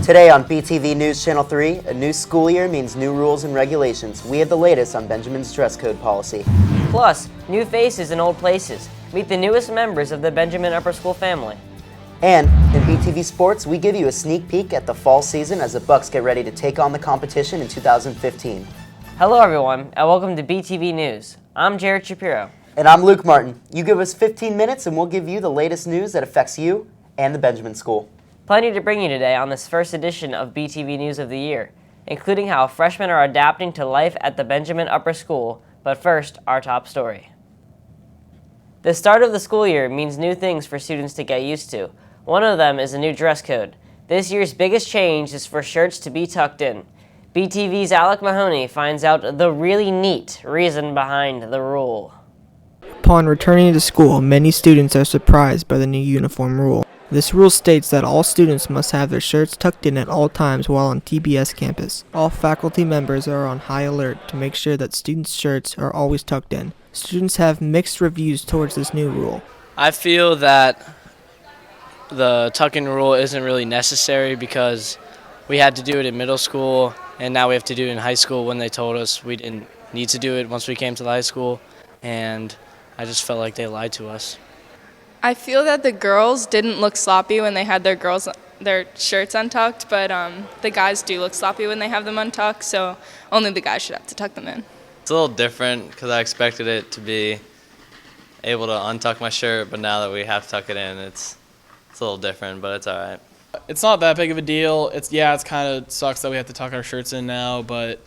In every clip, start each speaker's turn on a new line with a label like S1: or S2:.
S1: Today on BTV News Channel 3, a new school year means new rules and regulations. We have the latest on Benjamin's dress code policy.
S2: Plus, new faces in old places. Meet the newest members of the Benjamin Upper School family.
S1: And in BTV Sports, we give you a sneak peek at the fall season as the Bucks get ready to take on the competition in 2015.
S2: Hello everyone, and welcome to BTV News. I'm Jared Shapiro.
S1: And I'm Luke Martin. You give us 15 minutes and we'll give you the latest news that affects you and the Benjamin School.
S2: Plenty to bring you today on this first edition of BTV News of the Year, including how freshmen are adapting to life at the Benjamin Upper School. But first, our top story. The start of the school year means new things for students to get used to. One of them is a new dress code. This year's biggest change is for shirts to be tucked in. BTV's Alec Mahoney finds out the really neat reason behind the rule.
S3: Upon returning to school, many students are surprised by the new uniform rule. This rule states that all students must have their shirts tucked in at all times while on TBS campus. All faculty members are on high alert to make sure that students' shirts are always tucked in. Students have mixed reviews towards this new rule.
S4: I feel that the tuck-in rule isn't really necessary because we had to do it in middle school and now we have to do it in high school when they told us we didn't need to do it once we came to the high school, and I just felt like they lied to us.
S5: I feel that the girls didn't look sloppy when they had their shirts untucked, but the guys do look sloppy when they have them untucked, so only the guys should have to tuck them in.
S6: It's a little different because I expected it to be able to untuck my shirt, but now that we have to tuck it in, it's a little different, but it's all right.
S7: It's not that big of a deal. It's kind of sucks that we have to tuck our shirts in now, but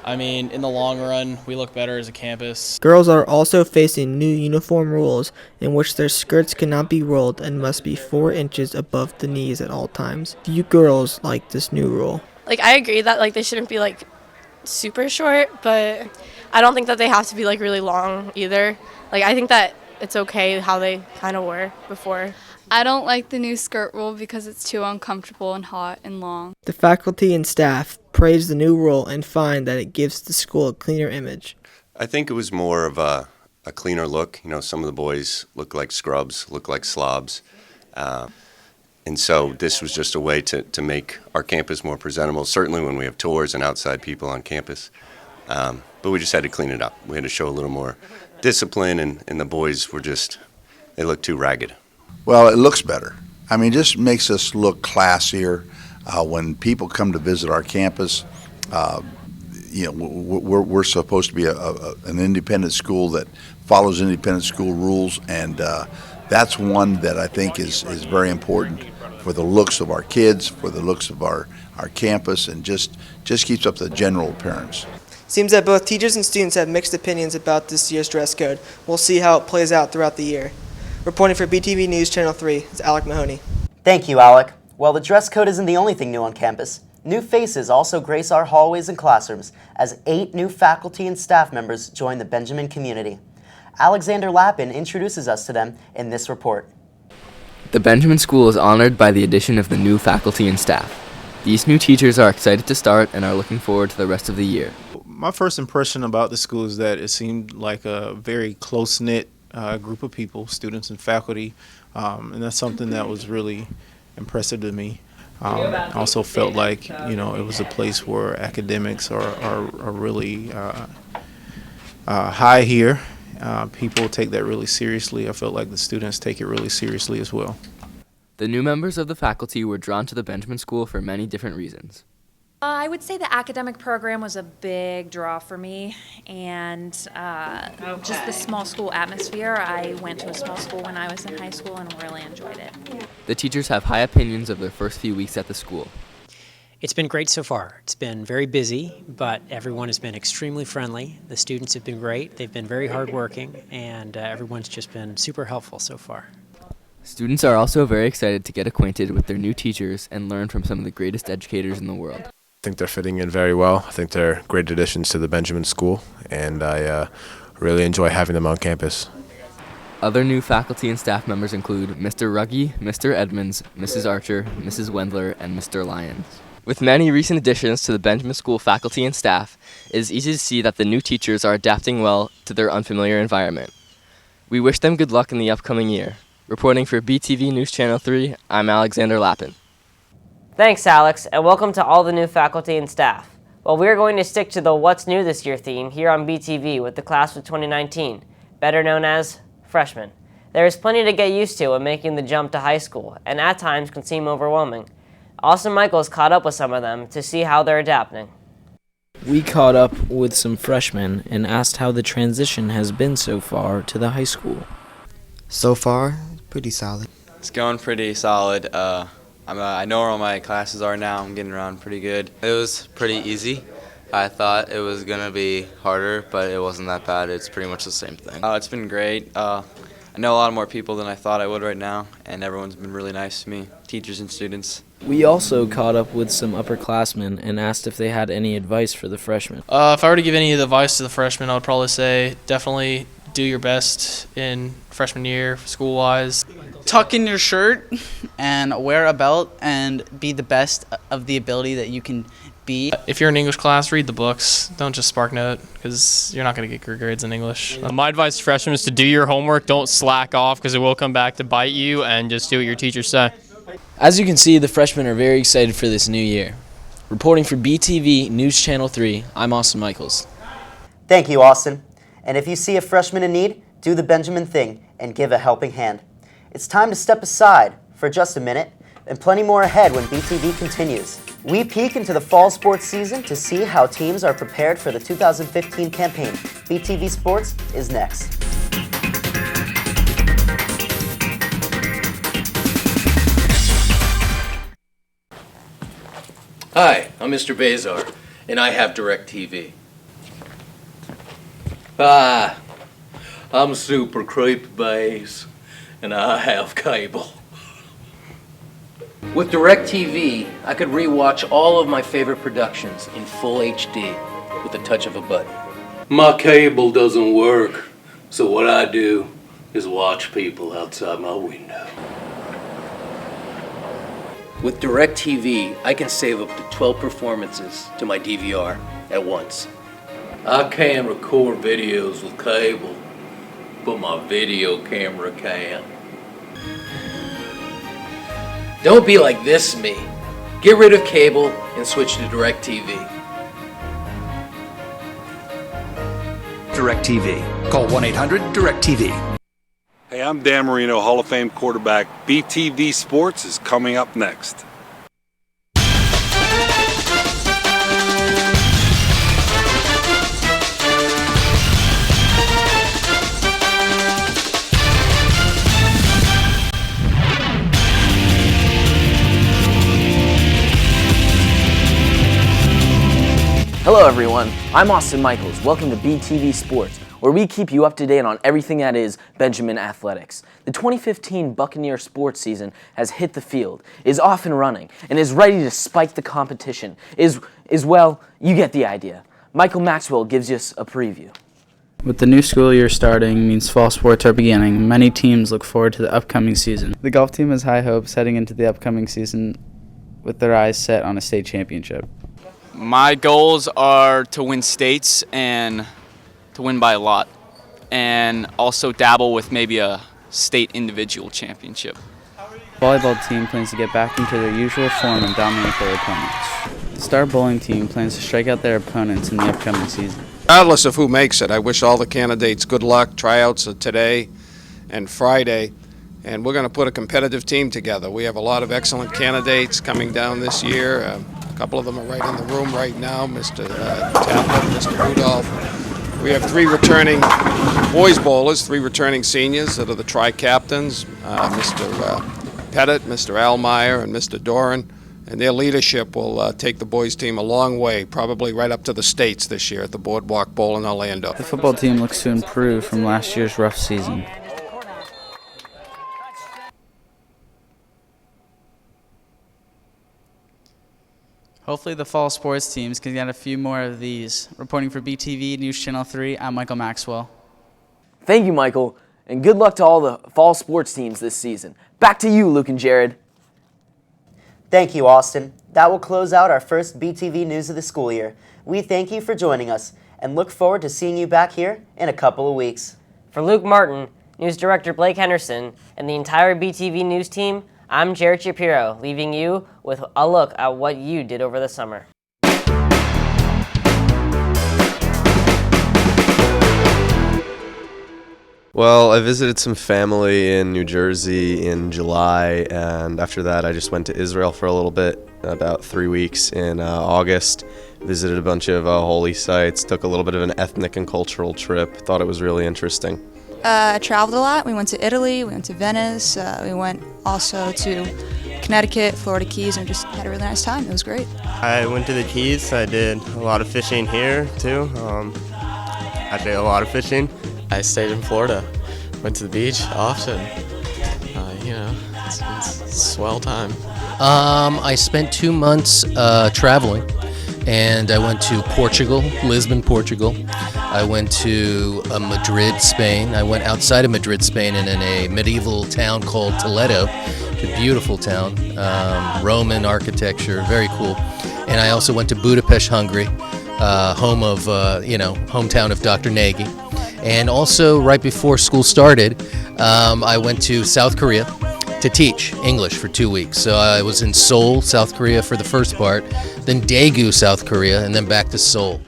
S7: I mean, in the long run, we look better as a campus.
S3: Girls are also facing new uniform rules in which their skirts cannot be rolled and must be 4 inches above the knees at all times. Few girls like this new rule.
S8: I agree that they shouldn't be super short, but I don't think that they have to be really long either. I think that it's okay how they kind of were before.
S9: I don't like the new skirt rule because it's too uncomfortable and hot and long.
S3: The faculty and staff praise the new rule and find that it gives the school a cleaner image.
S10: I think it was more of a cleaner look. You know, some of the boys look like scrubs, look like slobs. And so this was just a way to make our campus more presentable, certainly when we have tours and outside people on campus. But we just had to clean it up. We had to show a little more discipline, and the boys they looked too ragged.
S11: Well, it looks better. I mean, it just makes us look classier. When people come to visit our campus, we're supposed to be an independent school that follows independent school rules, and that's one that I think is very important for the looks of our kids, for the looks of our campus, and just keeps up the general appearance.
S12: Seems that both teachers and students have mixed opinions about this year's dress code. We'll see how it plays out throughout the year. Reporting for BTV News Channel 3, it's Alec Mahoney.
S1: Thank you, Alec. Well, the dress code isn't the only thing new on campus. New faces also grace our hallways and classrooms as 8 new faculty and staff members join the Benjamin community. Alexander Lappin introduces us to them in this report.
S13: The Benjamin School is honored by the addition of the new faculty and staff. These new teachers are excited to start and are looking forward to the rest of the year.
S14: My first impression about the school is that it seemed like a very close-knit group of people, students and faculty, and that's something that was really impressive to me. I also felt like it was a place where academics are really high here. People take that really seriously. I felt like the students take it really seriously as well.
S13: The new members of the faculty were drawn to the Benjamin School for many different reasons.
S15: I would say the academic program was a big draw for me, and just the small school atmosphere. I went to a small school when I was in high school and really enjoyed it.
S13: The teachers have high opinions of their first few weeks at the school.
S16: It's been great so far. It's been very busy, but everyone has been extremely friendly. The students have been great. They've been very hardworking, and everyone's just been super helpful so far.
S13: Students are also very excited to get acquainted with their new teachers and learn from some of the greatest educators in the world.
S17: I think they're fitting in very well. I think they're great additions to the Benjamin School, and I really enjoy having them on campus.
S13: Other new faculty and staff members include Mr. Ruggie, Mr. Edmonds, Mrs. Archer, Mrs. Wendler, and Mr. Lyons. With many recent additions to the Benjamin School faculty and staff, it is easy to see that the new teachers are adapting well to their unfamiliar environment. We wish them good luck in the upcoming year. Reporting for BTV News Channel 3, I'm Alexander Lappin.
S2: Thanks, Alex, and welcome to all the new faculty and staff. Well, we're going to stick to the What's New This Year theme here on BTV with the class of 2019, better known as freshmen. There is plenty to get used to when making the jump to high school, and at times can seem overwhelming. Austin Michaels caught up with some of them to see how they're adapting.
S18: We caught up with some freshmen and asked how the transition has been so far to the high school.
S19: So far, pretty solid.
S20: It's going pretty solid. I know where all my classes are now. I'm getting around pretty good. It was pretty easy. I thought it was going to be harder, but it wasn't that bad. It's pretty much the same thing. It's been great. I know a lot more people than I thought I would right now, and everyone's been really nice to me, teachers and students.
S18: We also caught up with some upperclassmen and asked if they had any advice for the freshmen.
S7: If I were to give any advice to the freshmen, I would probably say definitely do your best in freshman year, school-wise.
S21: Tuck in your shirt and wear a belt and be the best of the ability that you can be.
S7: If you're in English class, read the books. Don't just SparkNote, because you're not going to get good grades in English.
S22: My advice to freshmen is to do your homework. Don't slack off, because it will come back to bite you, and just do what your teachers say.
S18: As you can see, the freshmen are very excited for this new year. Reporting for BTV News Channel 3, I'm Austin Michaels.
S1: Thank you, Austin. And if you see a freshman in need, do the Benjamin thing and give a helping hand. It's time to step aside for just a minute, and plenty more ahead when BTV continues. We peek into the fall sports season to see how teams are prepared for the 2015 campaign. BTV Sports is next.
S23: Hi, I'm Mr. Bazar, and I have DirecTV. I'm Super Creepy Bass, and I have cable. With DirecTV, I could rewatch all of my favorite productions in full HD with the touch of a button. My cable doesn't work, so what I do is watch people outside my window. With DirecTV, I can save up to 12 performances to my DVR at once. I can record videos with cable, but my video camera can't. Don't be like this me. Get rid of cable and switch to DirecTV.
S24: DirecTV. Call 1-800-DirecTV.
S25: Hey, I'm Dan Marino, Hall of Fame quarterback. BTV Sports is coming up next.
S26: Hello everyone, I'm Austin Michaels. Welcome to BTV Sports, where we keep you up to date on everything that is Benjamin Athletics. The 2015 Buccaneer sports season has hit the field, is off and running, and is ready to spike the competition. Well, you get the idea. Michael Maxwell gives us a preview.
S27: With the new school year starting means fall sports are beginning. Many teams look forward to the upcoming season. The golf team has high hopes heading into the upcoming season with their eyes set on a state championship.
S28: My goals are to win states and to win by a lot, and also dabble with maybe a state individual championship.
S27: The volleyball team plans to get back into their usual form and dominate their opponents. The star bowling team plans to strike out their opponents in the upcoming season.
S29: Regardless of who makes it, I wish all the candidates good luck. Tryouts are today and Friday, and we're going to put a competitive team together. We have a lot of excellent candidates coming down this year. A couple of them are right in the room right now, Mr. Tapper, Mr. Rudolph. We have three returning boys bowlers, three returning seniors that are the tri-captains, Mr. Pettit, Mr. Almeyer, and Mr. Doran. And their leadership will take the boys team a long way, probably right up to the States this year at the Boardwalk Bowl in Orlando.
S27: The football team looks to improve from last year's rough season. Hopefully the fall sports teams can get a few more of these. Reporting for BTV News Channel 3, I'm Michael Maxwell.
S26: Thank you, Michael, and good luck to all the fall sports teams this season. Back to you, Luke and Jared.
S1: Thank you, Austin. That will close out our first BTV News of the school year. We thank you for joining us and look forward to seeing you back here in a couple of weeks.
S2: For Luke Martin, News Director Blake Henderson, and the entire BTV News team, I'm Jared Shapiro, leaving you with a look at what you did over the summer.
S3: Well, I visited some family in New Jersey in July, and after that I just went to Israel for a little bit, about 3 weeks in August. Visited a bunch of holy sites, took a little bit of an ethnic and cultural trip, thought it was really interesting.
S4: I traveled a lot. We went to Italy, we went to Venice, we went also to Connecticut, Florida Keys, and just had a really nice time. It was great.
S5: I went to the Keys. I did a lot of fishing here too. I did a lot of fishing.
S6: I stayed in Florida, went to the beach often. It's a swell time.
S8: I spent 2 months traveling, and I went to Portugal, Lisbon, Portugal. I went to Madrid, Spain. I went outside of Madrid, Spain, and in a medieval town called Toledo. It's a beautiful town, Roman architecture, very cool. And I also went to Budapest, Hungary, hometown of Dr. Nagy. And also, right before school started, I went to South Korea to teach English for 2 weeks. So I was in Seoul, South Korea for the first part, then Daegu, South Korea, and then back to Seoul.